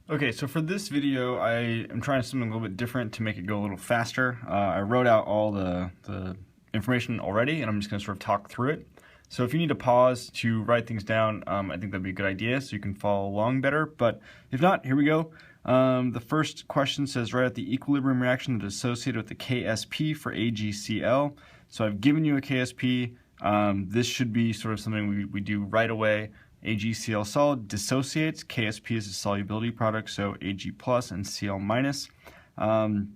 Okay, so for this video, I am trying something a little bit different to make it go a little faster. I wrote out all the information already, and I'm just going to sort of talk through it. So if you need to pause to write things down, I think that'd be a good idea so you can follow along better. But if not, here we go. The first question says, write out the equilibrium reaction that is associated with the KSP for AgCl. So I've given you a KSP. This should be sort of something we do right away. AgCl solid dissociates. KSP is a solubility product, so Ag plus and Cl minus. The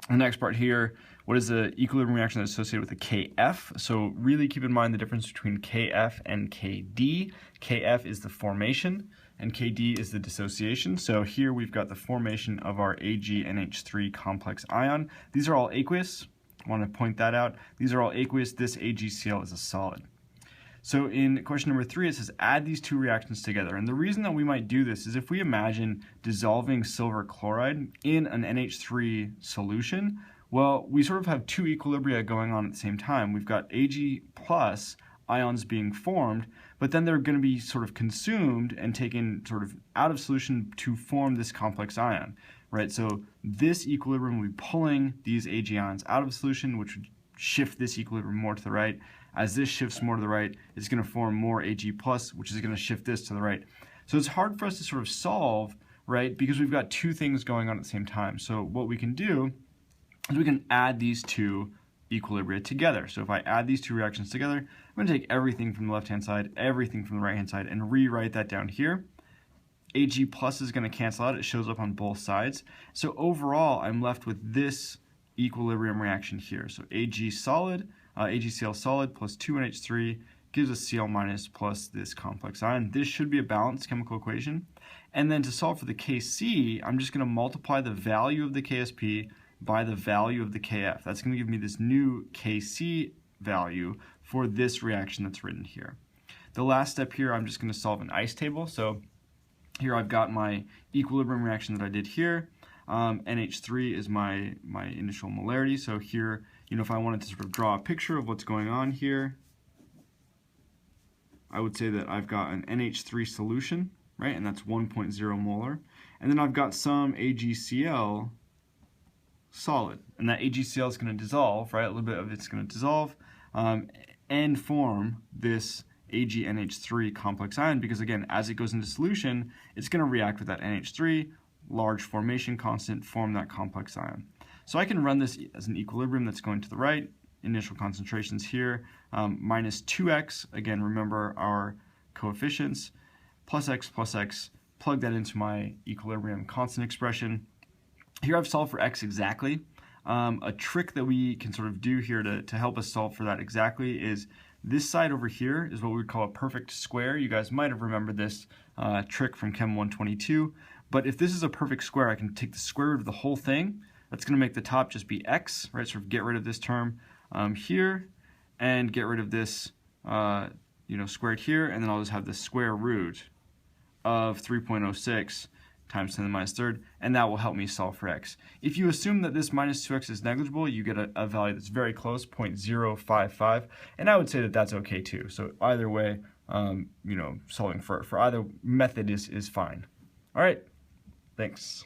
next part here, what is the equilibrium reaction that's associated with the Kf? So really keep in mind the difference between Kf and Kd. Kf is the formation and Kd is the dissociation. So here we've got the formation of our AgNH3 complex ion. These are all aqueous. I want to point that out. These are all aqueous. This AgCl is a solid. So in question number 3, it says add these two reactions together. And the reason that we might do this is if we imagine dissolving silver chloride in an NH3 solution, well, we sort of have two equilibria going on at the same time. We've got Ag plus ions being formed, but then they're going to be sort of consumed and taken sort of out of solution to form this complex ion, right? So this equilibrium will be pulling these Ag ions out of solution, which would shift this equilibrium more to the right. As this shifts more to the right, it's going to form more Ag plus, which is going to shift this to the right. So it's hard for us to sort of solve, right, because we've got two things going on at the same time. So what we can do is we can add these two equilibria together. So if I add these two reactions together, I'm going to take everything from the left-hand side, everything from the right-hand side, and rewrite that down here. Ag plus is going to cancel out. It shows up on both sides. So overall, I'm left with this equilibrium reaction here. So Ag solid, AgCl solid plus 2NH3 gives us Cl minus plus this complex ion. This should be a balanced chemical equation. And then to solve for the Kc, I'm just going to multiply the value of the KSP by the value of the Kf. That's going to give me this new Kc value for this reaction that's written here. The last step here, I'm just going to solve an ice table. So here I've got my equilibrium reaction that I did here. NH3 is my initial molarity. So here, if I wanted to sort of draw a picture of what's going on here, I would say that I've got an NH3 solution, right? And that's 1.0 molar. And then I've got some AgCl solid. And that AgCl is going to dissolve, right? A little bit of it's going to dissolve and form this AgNH3 complex ion because, again, as it goes into solution, it's going to react with that NH3, large formation constant, form that complex ion. So I can run this as an equilibrium that's going to the right. Initial concentrations here, minus 2x, again, remember our coefficients, plus x, plug that into my equilibrium constant expression. Here I've solved for x exactly. A trick that we can sort of do here to help us solve for that exactly is this side over here is what we would call a perfect square. You guys might have remembered this trick from Chem 122. But if this is a perfect square, I can take the square root of the whole thing. That's going to make the top just be x, right? Sort of get rid of this term here and get rid of this, squared here. And then I'll just have the square root of 3.06 times 10 to the minus third, and that will help me solve for x. If you assume that this minus 2x is negligible, you get a value that's very close, 0.055, and I would say that that's okay too. So either way, solving for either method is fine. All right, thanks.